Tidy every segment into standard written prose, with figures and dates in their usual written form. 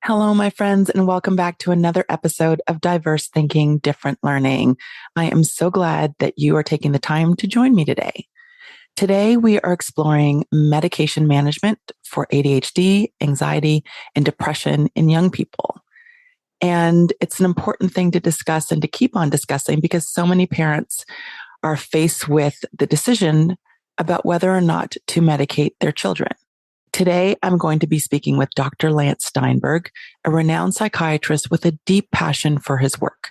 Hello, my friends, and welcome back to another episode of Diverse Thinking, Different Learning. I am so glad that you are taking the time to join me today. Today, we are exploring medication management for ADHD, anxiety, and depression in young people. And it's an important thing to discuss and to keep on discussing because so many parents are faced with the decision about whether or not to medicate their children. Today, I'm going to be speaking with Dr. Lance Steinberg, a renowned psychiatrist with a deep passion for his work.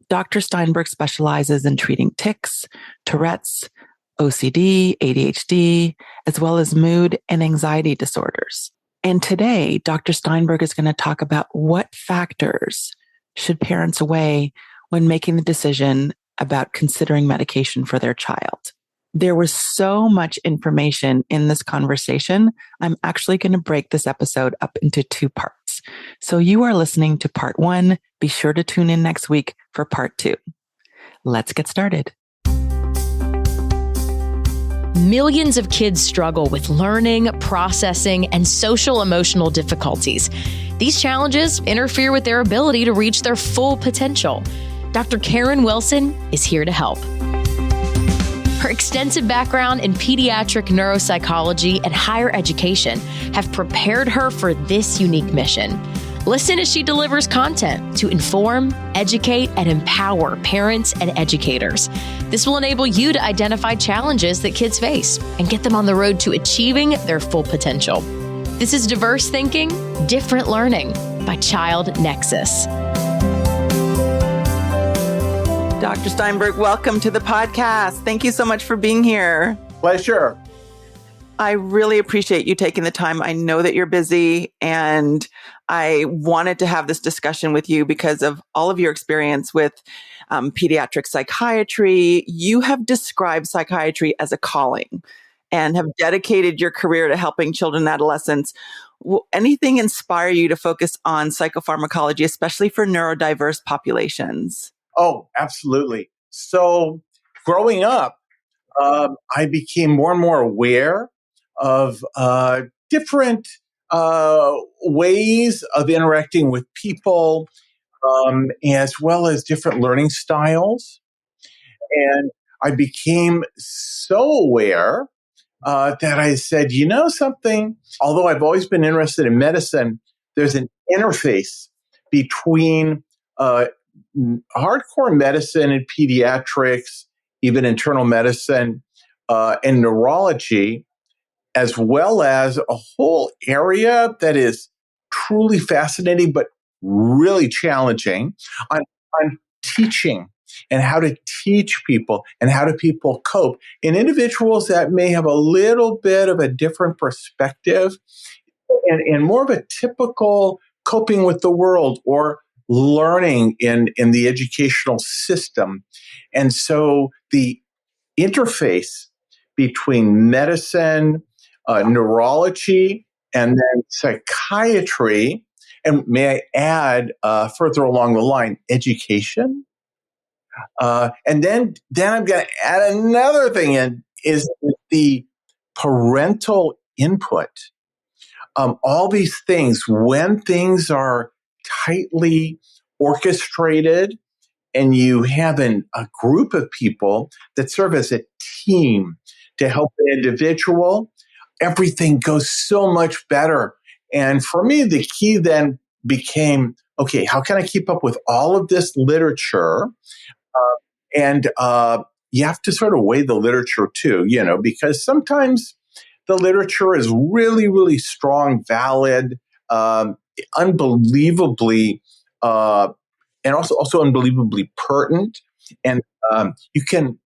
Dr. Steinberg specializes in treating tics, Tourette's, OCD, ADHD, as well as mood and anxiety disorders. And today, Dr. Steinberg is going to talk about what factors should parents weigh when making the decision about considering medication for their child. There was so much information in this conversation. I'm actually going to break this episode up into two parts. So you are listening to part one. Be sure to tune in next week for part two. Let's get started. Millions of kids struggle with learning, processing, and social emotional difficulties. These challenges interfere with their ability to reach their full potential. Dr. Karen Wilson is here to help. Her extensive background in pediatric neuropsychology and higher education have prepared her for this unique mission. Listen as she delivers content to inform, educate, and empower parents and educators. This will enable you to identify challenges that kids face and get them on the road to achieving their full potential. This is Diverse Thinking, Different Learning by Child Nexus. Dr. Steinberg, welcome to the podcast. Thank you so much for being here. Pleasure. I really appreciate you taking the time. I know that you're busy, and I wanted to have this discussion with you because of all of your experience with pediatric psychiatry. You have described psychiatry as a calling and have dedicated your career to helping children and adolescents. Will anything inspire you to focus on psychopharmacology, especially for neurodiverse populations? Oh, absolutely. So growing up, I became more and more aware of different ways of interacting with people, as well as different learning styles. And I became so aware that I said, you know something, although I've always been interested in medicine, there's an interface between hardcore medicine and pediatrics, even internal medicine, and neurology, as well as a whole area that is truly fascinating, but really challenging on teaching and how to teach people and how do people cope. And individuals that may have a little bit of a different perspective and more of a typical coping with the world or learning in the educational system. And so the interface between medicine, neurology, and then psychiatry, and may I add further along the line, education. And then I'm going to add another thing in, is the parental input. All these things, when things are tightly orchestrated and you have a group of people that serve as a team to help an individual, everything goes so much better. And for me, the key then became, okay, how can I keep up with all of this literature? And you have to sort of weigh the literature too, because sometimes the literature is really, really strong, valid, unbelievably, and also unbelievably pertinent. And you can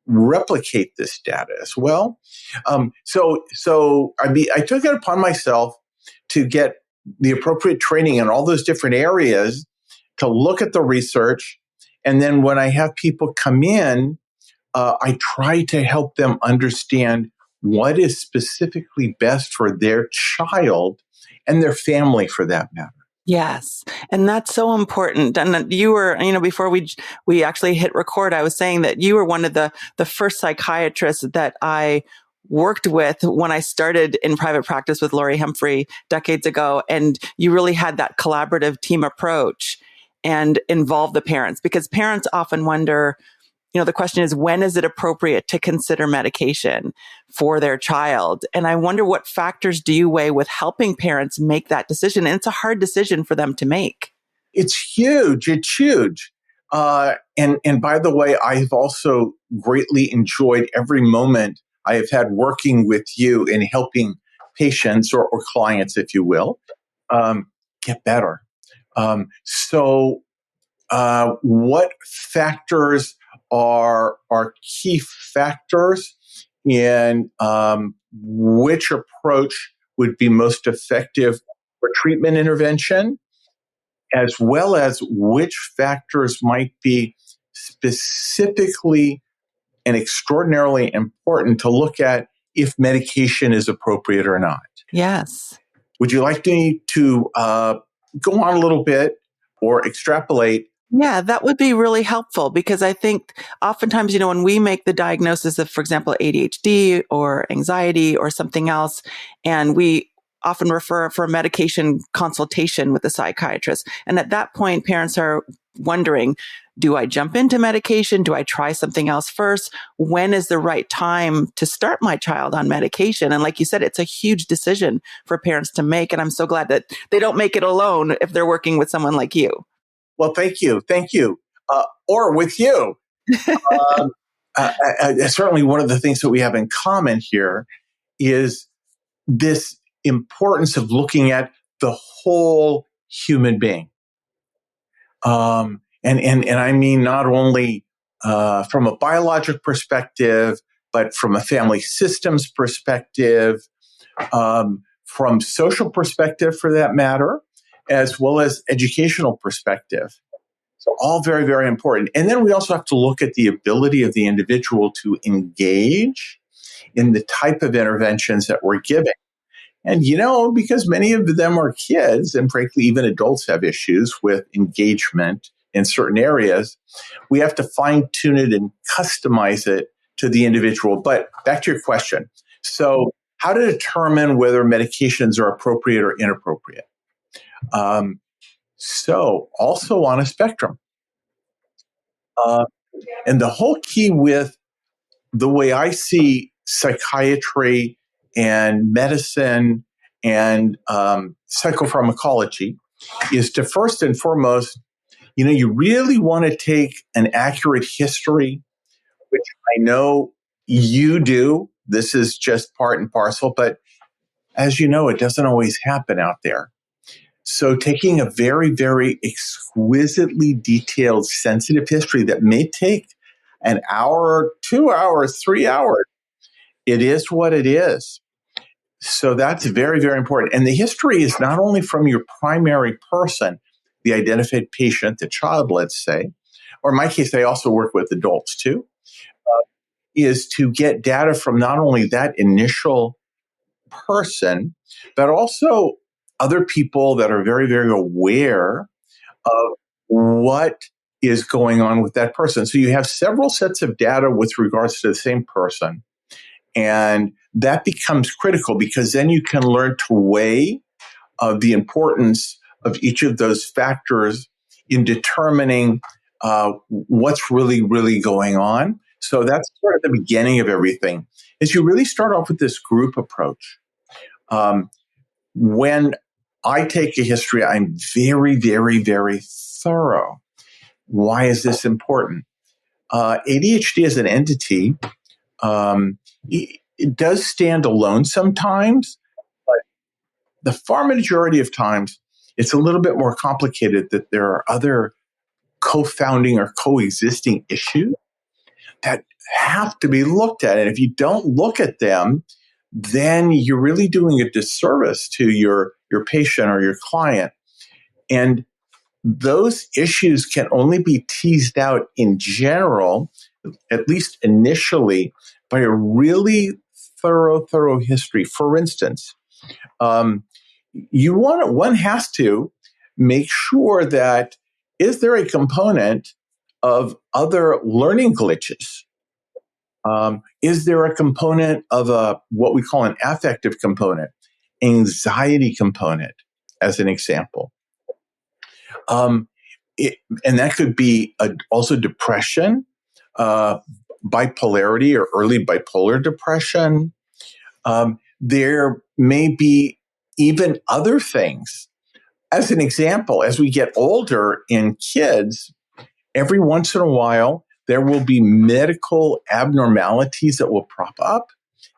replicate this data as well. So I took it upon myself to get the appropriate training in all those different areas to look at the research. And then when I have people come in, I try to help them understand what is specifically best for their child and their family for that matter. Yes. And that's so important. And you were, before we actually hit record, I was saying that you were one of the first psychiatrists that I worked with when I started in private practice with Lori Humphrey decades ago. And you really had that collaborative team approach and involve the parents, because parents often wonder, the question is, when is it appropriate to consider medication for their child? And I wonder, what factors do you weigh with helping parents make that decision? And it's a hard decision for them to make. It's huge. It's huge. And by the way, I've also greatly enjoyed every moment I have had working with you in helping patients or clients, if you will, get better. So what factors are key factors in which approach would be most effective for treatment intervention, as well as which factors might be specifically and extraordinarily important to look at if medication is appropriate or not. Yes. Would you like me to go on a little bit or extrapolate? Yeah, that would be really helpful, because I think oftentimes, when we make the diagnosis of, for example, ADHD or anxiety or something else, and we often refer for a medication consultation with a psychiatrist. And at that point, parents are wondering, do I jump into medication? Do I try something else first? When is the right time to start my child on medication? And like you said, it's a huge decision for parents to make. And I'm so glad that they don't make it alone if they're working with someone like you. Well, thank you. Thank you. Or with you. Certainly one of the things that we have in common here is this importance of looking at the whole human being. And I mean not only from a biologic perspective, but from a family systems perspective, from social perspective for that matter, as well as educational perspective. So all very, very important. And then we also have to look at the ability of the individual to engage in the type of interventions that we're giving. And, because many of them are kids, and frankly, even adults have issues with engagement in certain areas, we have to fine tune it and customize it to the individual. But back to your question. So how to determine whether medications are appropriate or inappropriate? So also on a spectrum. And the whole key with the way I see psychiatry and medicine and psychopharmacology is to first and foremost, you really want to take an accurate history, which I know you do. This is just part and parcel, but as you know, it doesn't always happen out there. So taking a very, very exquisitely detailed, sensitive history that may take an hour, 2 hours, 3 hours, it is what it is. So that's very, very important. And the history is not only from your primary person, the identified patient, the child, let's say, or in my case, I also work with adults too, is to get data from not only that initial person, but also other people that are very, very aware of what is going on with that person. So you have several sets of data with regards to the same person. And that becomes critical because then you can learn to weigh the importance of each of those factors in determining what's really, really going on. So that's sort of the beginning of everything, is you really start off with this group approach. When I take a history, I'm very, very, very thorough. Why is this important? ADHD as an entity, it does stand alone sometimes, but the far majority of times, it's a little bit more complicated, that there are other co-founding or coexisting issues that have to be looked at. And if you don't look at them, then you're really doing a disservice to your patient or your client. And those issues can only be teased out in general, at least initially, by a really thorough history. For instance, one has to make sure that, is there a component of other learning glitches? Is there a component of what we call an affective component, anxiety component, as an example? Um, and that could be also depression, bipolarity or early bipolar depression. There may be even other things. As an example, as we get older in kids, every once in a while, there will be medical abnormalities that will prop up.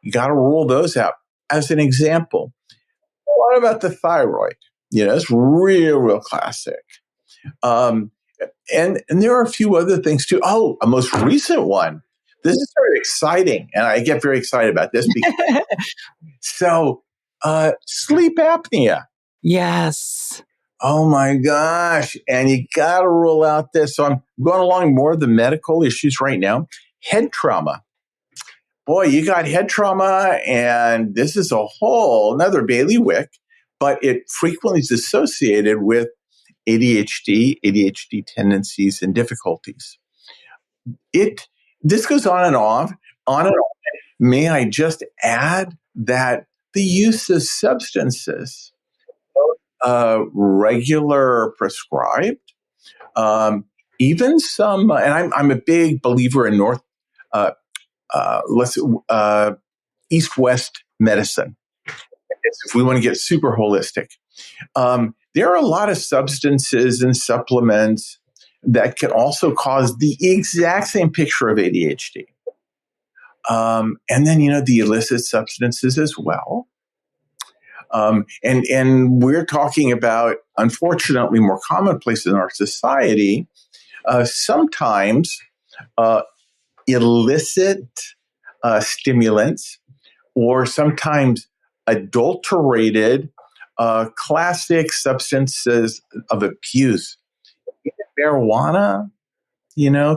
You got to rule those out. As an example, what about the thyroid? It's real classic. And there are a few other things too. Oh, a most recent one. This is very exciting, and I get very excited about this because sleep apnea. Yes. Oh my gosh. And you got to rule out this. So I'm going along more of the medical issues right now. Head trauma. Boy, you got head trauma, and this is a whole another bailiwick, but it frequently is associated with ADHD tendencies and difficulties. This goes on and on and on. May I just add that the use of substances, regular prescribed, even some, and I'm a big believer in east-west medicine. If we want to get super holistic, there are a lot of substances and supplements that can also cause the exact same picture of ADHD. And then, the illicit substances as well. And we're talking about, unfortunately, more commonplace in our society, sometimes illicit stimulants, or sometimes adulterated classic substances of abuse. Marijuana,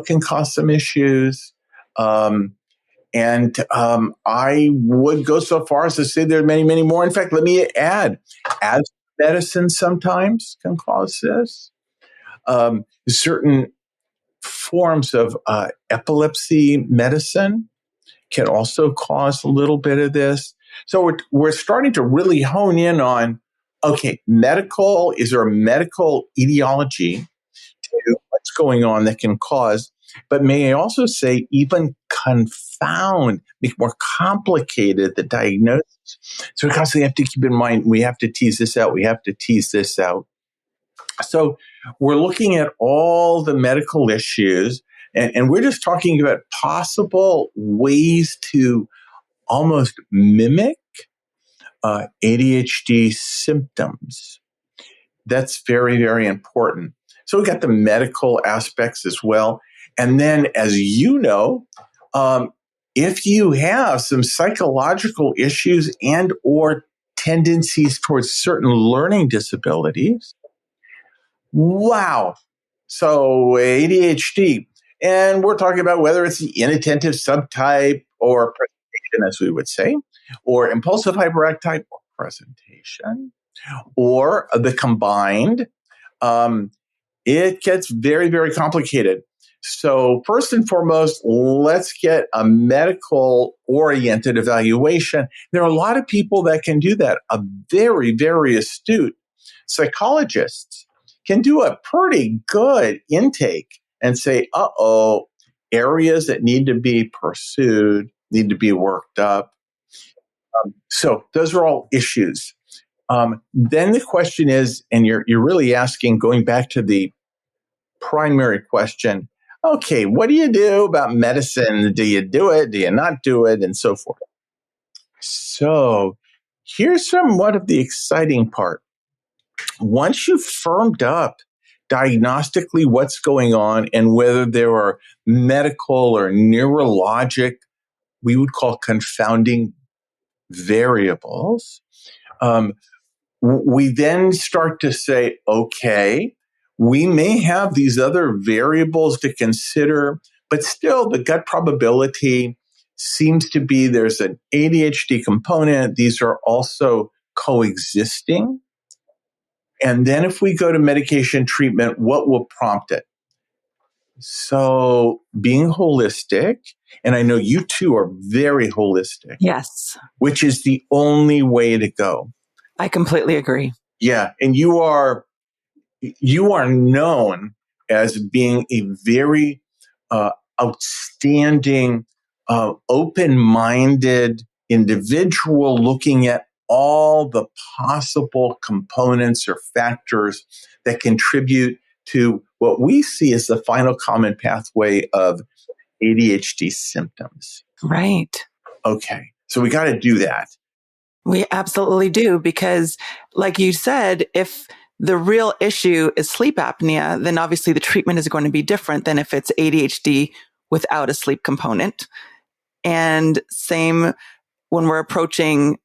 can cause some issues. And I would go so far as to say there are many, many more. In fact, let me add, asthma medicine sometimes can cause this. Certain forms of epilepsy medicine can also cause a little bit of this. So we're starting to really hone in on, okay, is there a medical etiology to what's going on that can cause, but may I also say even confound, make more complicated the diagnosis. So we constantly have to keep in mind, we have to tease this out, we have to tease this out. So we're looking at all the medical issues, and we're just talking about possible ways to almost mimic ADHD symptoms. That's very, very important. So we got the medical aspects as well. And then, as you know, if you have some psychological issues and or tendencies towards certain learning disabilities, wow. So ADHD, and we're talking about whether it's the inattentive subtype or presentation, as we would say, or impulsive hyperactive or presentation, or the combined, it gets very, very complicated. So first and foremost, let's get a medical-oriented evaluation. There are a lot of people that can do that. A very, very astute psychologist can do a pretty good intake and say, areas that need to be pursued, need to be worked up. So those are all issues. Then the question is, and you're really asking, going back to the primary question, okay, what do you do about medicine? Do you do it? Do you not do it? And so forth. So here's somewhat of the exciting part. Once you've firmed up diagnostically what's going on and whether there are medical or neurologic, we would call confounding variables, we then start to say, okay, we may have these other variables to consider, but still the gut probability seems to be there's an ADHD component. These are also coexisting. And then if we go to medication treatment, what will prompt it? So being holistic, and I know you two are very holistic. Yes. Which is the only way to go. I completely agree. Yeah. And you are known as being a very outstanding, open-minded individual looking at all the possible components or factors that contribute to what we see as the final common pathway of ADHD symptoms. Right. Okay. So we got to do that. We absolutely do, because like you said, if the real issue is sleep apnea, then obviously the treatment is going to be different than if it's ADHD without a sleep component. And same when we're approaching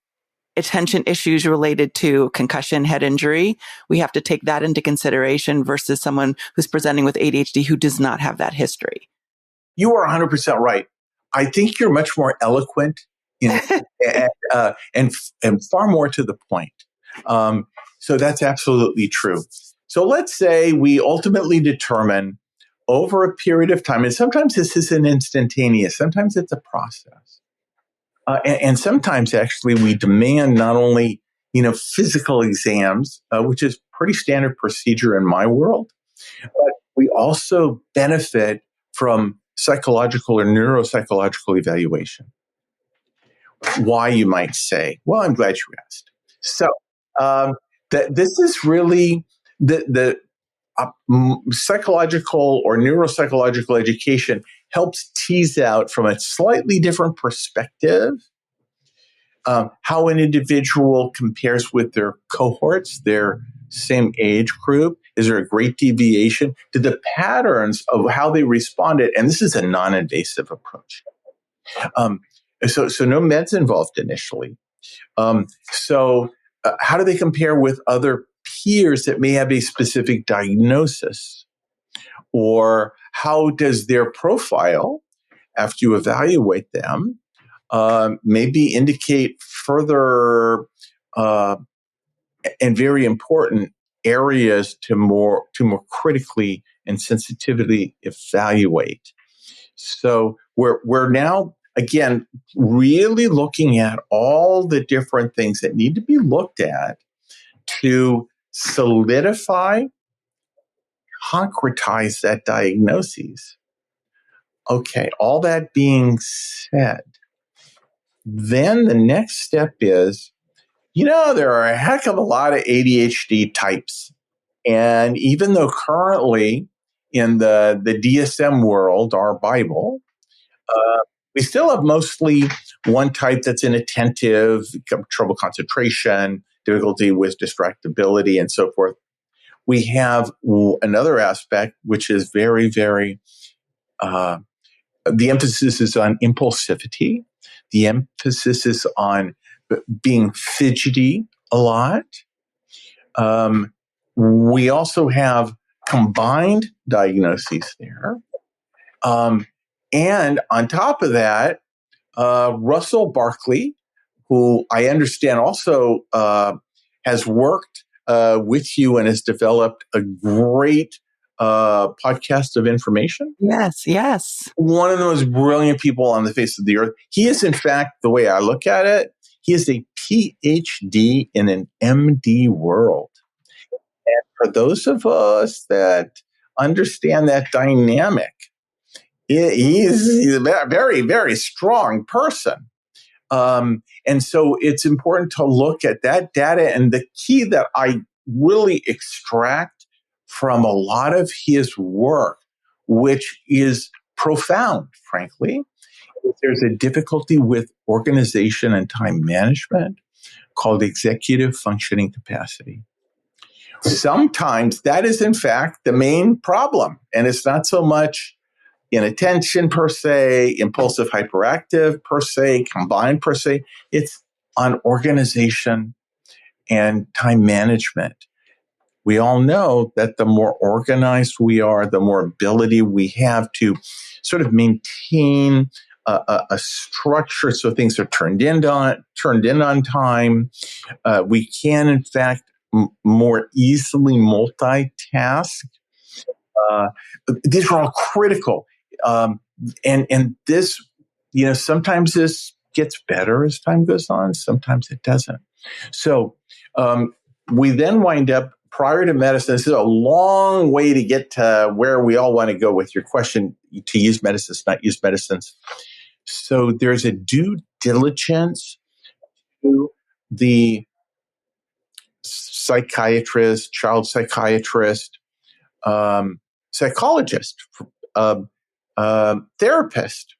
attention issues related to concussion, head injury, we have to take that into consideration versus someone who's presenting with ADHD who does not have that history. You are 100% right. I think you're much more eloquent and far more to the point. So that's absolutely true. So let's say we ultimately determine over a period of time, and sometimes this isn't instantaneous, sometimes it's a process. And sometimes actually we demand not only, physical exams, which is pretty standard procedure in my world, but we also benefit from psychological or neuropsychological evaluation. Why, you might say? Well, I'm glad you asked. So this is really the psychological or neuropsychological education helps tease out from a slightly different perspective how an individual compares with their cohorts, their same age group. Is there a great deviation? Do the patterns of how they responded, and this is a non-invasive approach. So no meds involved initially. How do they compare with other peers that may have a specific diagnosis? Or how does their profile, after you evaluate them, maybe indicate further and very important areas to more critically and sensitively evaluate? So we're now, again, really looking at all the different things that need to be looked at to solidify, concretize that diagnosis. Okay, all that being said, then the next step is, there are a heck of a lot of ADHD types. And even though currently in the DSM world, our Bible, we still have mostly one type that's inattentive, trouble concentration, difficulty with distractibility, and so forth. We have another aspect, which is very, very, the emphasis is on impulsivity. The emphasis is on being fidgety a lot. We also have combined diagnoses there. And on top of that, Russell Barkley, who I understand also has worked with you and has developed a great podcast of information. Yes. One of the most brilliant people on the face of the earth. He is, in fact, the way I look at it, he is a PhD in an MD world. And for those of us that understand that dynamic, he's a very, very strong person. And so it's important to look at that data. And the key that I really extract from a lot of his work, which is profound, frankly, there's a difficulty with organization and time management called executive functioning capacity. Sometimes that is, in fact, the main problem. And it's not so much inattention per se, impulsive hyperactive per se, combined per se. It's on organization and time management. We all know that the more organized we are, the more ability we have to sort of maintain a structure so things are turned in on time. We can, in fact, more easily multitask. Uh, these are all critical. And this, sometimes this gets better as time goes on. Sometimes it doesn't. So we then wind up prior to medicine. This is a long way to get to where we all want to go with your question, to use medicines, not use medicines. So there's a due diligence to the psychiatrist, child psychiatrist, psychologist, therapist,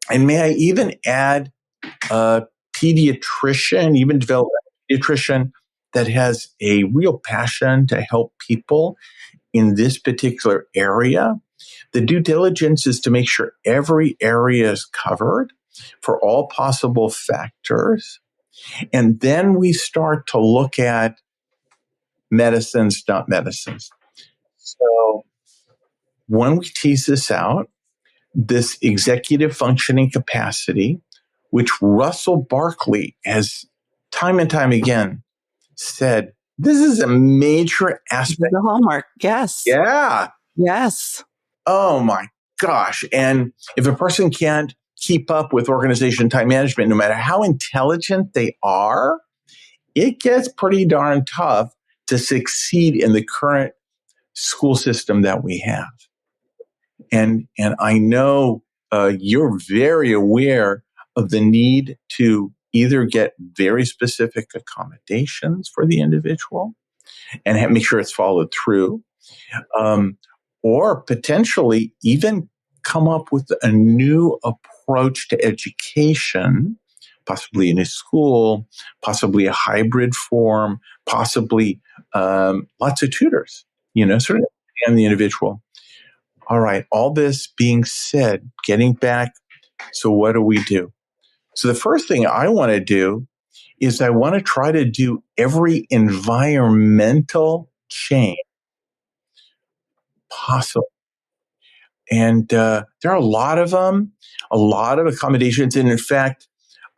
and may I even add a pediatrician, even develop a pediatrician that has a real passion to help people in this particular area. The due diligence is to make sure every area is covered for all possible factors. And then we start to look at medicines, not medicines. So when we tease this out, this executive functioning capacity, which Russell Barkley has time and time again said, this is a major aspect. The hallmark. Yes. Yeah. Yes. Oh my gosh. And if a person can't keep up with organization time management, no matter how intelligent they are, it gets pretty darn tough to succeed in the current school system that we have. And I know you're very aware of the need to either get very specific accommodations for the individual and make sure it's followed through, or potentially even come up with a new approach to education, possibly in a school, possibly a hybrid form, possibly lots of tutors, sort of and the individual. All right, all this being said, getting back, so what do we do? So the first thing I want to do is I want to try to do every environmental change possible. And there are a lot of them, a lot of accommodations. And in fact,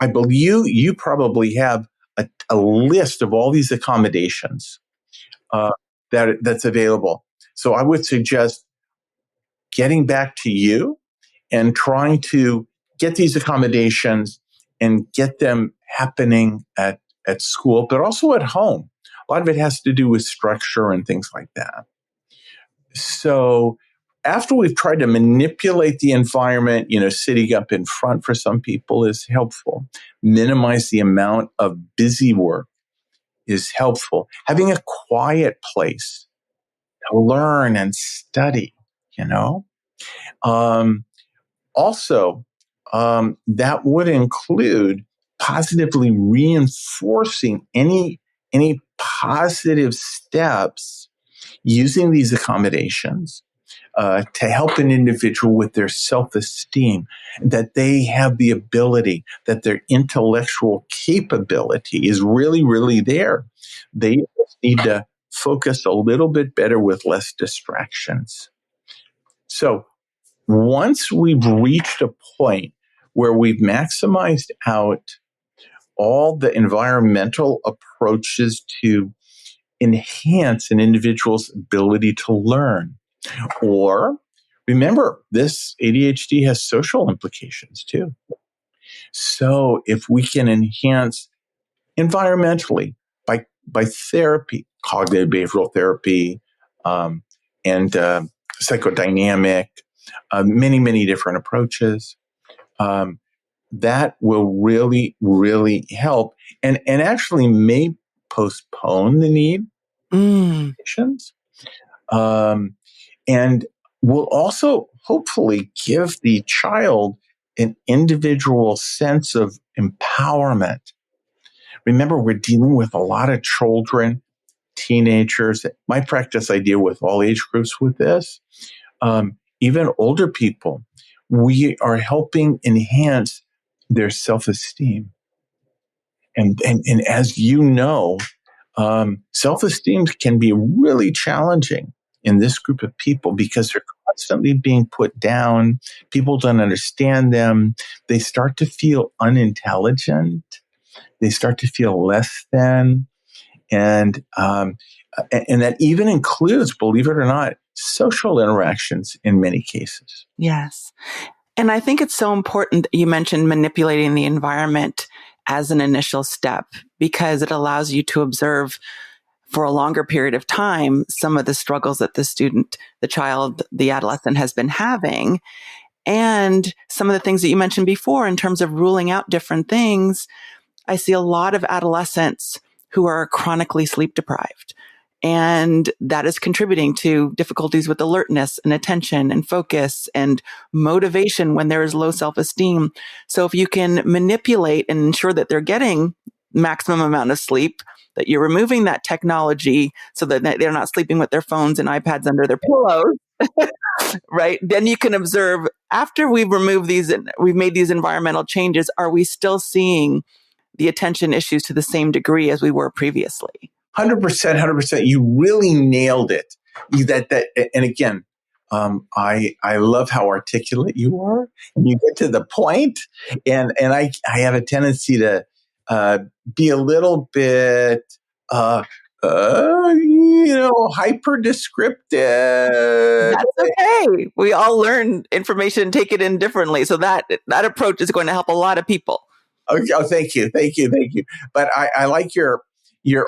I believe you probably have a list of all these accommodations that's available. So I would suggest getting back to you and trying to get these accommodations and get them happening at school, but also at home. A lot of it has to do with structure and things like that. So after we've tried to manipulate the environment, sitting up in front for some people is helpful. Minimize the amount of busy work is helpful. Having a quiet place to learn and study, Also, that would include positively reinforcing any positive steps using these accommodations to help an individual with their self-esteem, that they have the ability, that their intellectual capability is really, really there. They just need to focus a little bit better with less distractions. So once we've reached a point where we've maximized out all the environmental approaches to enhance an individual's ability to learn, or remember, this ADHD has social implications too. So if we can enhance environmentally by therapy, cognitive behavioral therapy, and psychodynamic, many, many different approaches, that will really, really help and actually may postpone the need for patients. And will also hopefully give the child an individual sense of empowerment. Remember, we're dealing with a lot of children, teenagers. My practice, I deal with all age groups with this. Even older people, we are helping enhance their self-esteem. And as you know, self-esteem can be really challenging in this group of people because they're constantly being put down. People don't understand them. They start to feel unintelligent. They start to feel less than. And And that even includes, believe it or not, social interactions in many cases. Yes. And I think it's so important that you mentioned manipulating the environment as an initial step, because it allows you to observe for a longer period of time some of the struggles that the student, the child, the adolescent has been having. And some of the things that you mentioned before in terms of ruling out different things. I see a lot of adolescents who are chronically sleep deprived. And that is contributing to difficulties with alertness and attention and focus and motivation when there is low self-esteem. So if you can manipulate and ensure that they're getting maximum amount of sleep, that you're removing that technology so that they're not sleeping with their phones and iPads under their pillows, right? Then you can observe after we've removed these, we've made these environmental changes, are we still seeing the attention issues to the same degree as we were previously? 100%. You really nailed it. And again, I love how articulate you are. You get to the point, and I have a tendency to be a little bit hyper descriptive. That's okay. We all learn information and take it in differently. So that approach is going to help a lot of people. Okay. Oh, thank you. But I like your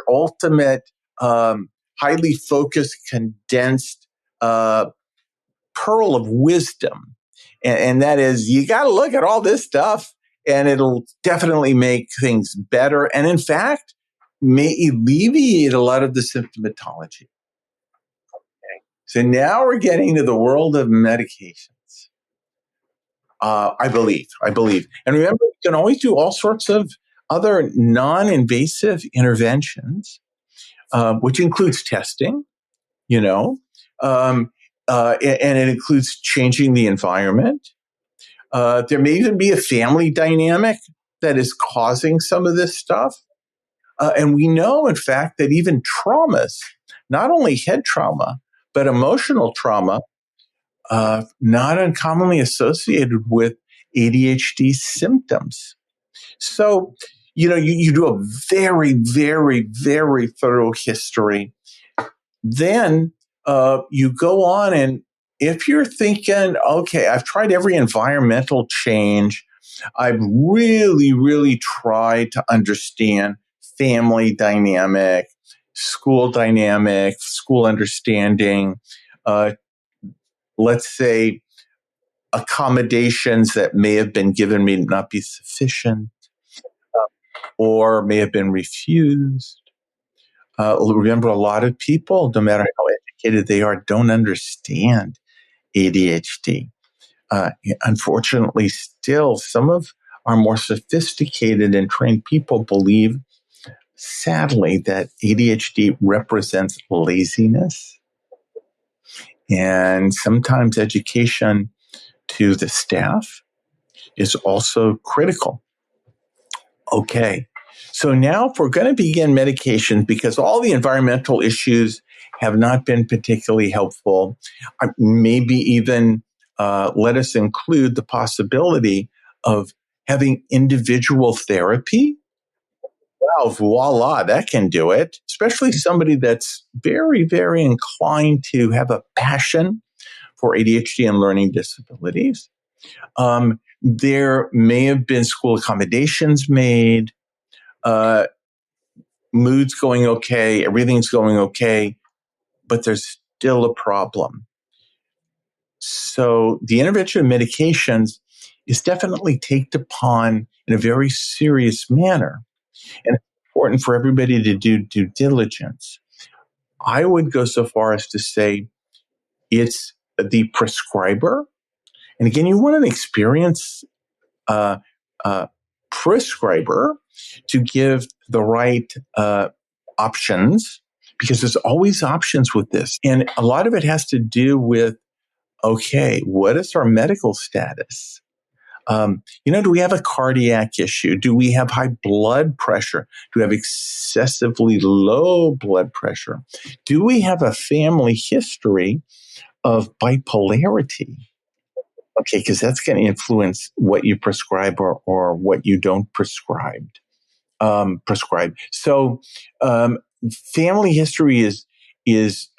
ultimate, highly focused, condensed pearl of wisdom. And that is, you got to look at all this stuff and it'll definitely make things better. And in fact, may alleviate a lot of the symptomatology. Okay. So now we're getting to the world of medications. I believe. And remember, you can always do all sorts of other non-invasive interventions, which includes testing, and it includes changing the environment. There may even be a family dynamic that is causing some of this stuff. And we know, in fact, that even traumas, not only head trauma, but emotional trauma, not uncommonly associated with ADHD symptoms. So, you do a very, very, very thorough history. Then you go on, and if you're thinking, okay, I've tried every environmental change, I've really, really tried to understand family dynamic, school understanding, let's say accommodations that may have been given may not be sufficient, or may have been refused. Remember, a lot of people, no matter how educated they are, don't understand ADHD. Unfortunately, still, some of our more sophisticated and trained people believe, sadly, that ADHD represents laziness. And sometimes education to the staff is also critical. Okay. So now if we're going to begin medication, because all the environmental issues have not been particularly helpful, maybe even let us include the possibility of having individual therapy. Well, voila, that can do it. Especially somebody that's very, very inclined to have a passion for ADHD and learning disabilities. There may have been school accommodations made, mood's going okay, everything's going okay, but there's still a problem. So the intervention of medications is definitely taken upon in a very serious manner. And it's important for everybody to do due diligence. I would go so far as to say it's the prescriber. And again, you want an experienced prescriber to give the right options, because there's always options with this. And a lot of it has to do with, okay, what is our medical status? Do we have a cardiac issue? Do we have high blood pressure? Do we have excessively low blood pressure? Do we have a family history of bipolarity? Okay, because that's going to influence what you prescribe or what you don't prescribe. So family history is is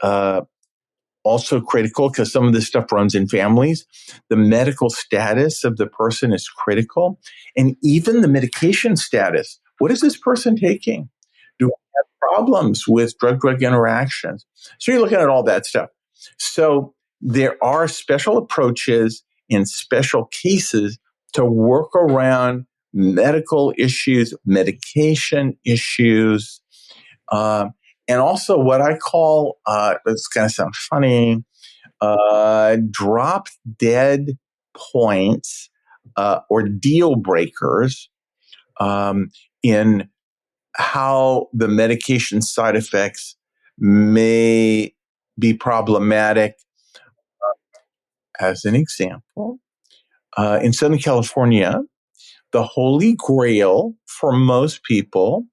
also critical because some of this stuff runs in families. The medical status of the person is critical, and even the medication status. What is this person taking? Do we have problems with drug-drug interactions? So you're looking at all that stuff. So there are special approaches in special cases to work around medical issues, medication issues, and also what I call, it's going to sound funny, drop dead points or deal breakers in how the medication side effects may be problematic. As an example, in Southern California, the holy grail for most people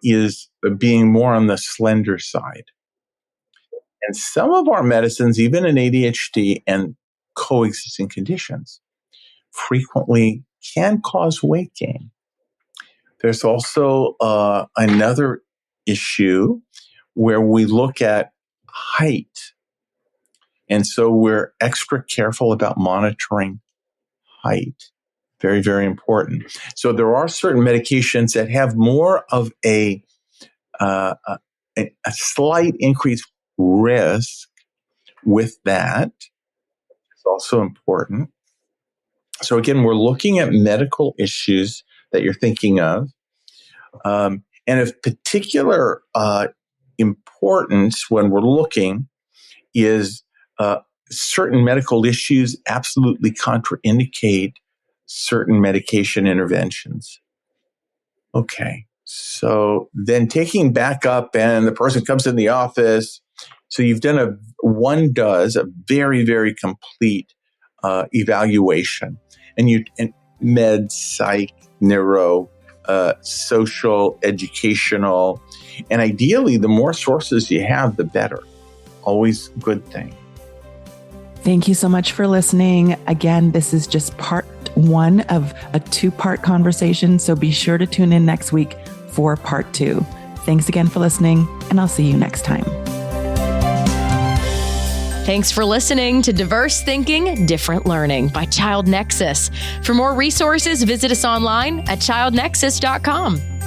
is being more on the slender side. And some of our medicines, even in ADHD and coexisting conditions, frequently can cause weight gain. There's also another issue where we look at height. And so we're extra careful about monitoring height. Very, very important. So there are certain medications that have more of a slight increased risk with that. It's also important. So again, we're looking at medical issues that you're thinking of. And of particular importance when we're looking is certain medical issues absolutely contraindicate certain medication interventions. Okay, so then taking back up and the person comes in the office. So you've done a very, very complete evaluation. And med, psych, neuro, social, educational, and ideally the more sources you have, the better. Always a good thing. Thank you so much for listening. Again, this is just part one of a 2-part conversation, so be sure to tune in next week for part 2. Thanks again for listening, and I'll see you next time. Thanks for listening to Diverse Thinking, Different Learning by Child Nexus. For more resources, visit us online at childnexus.com.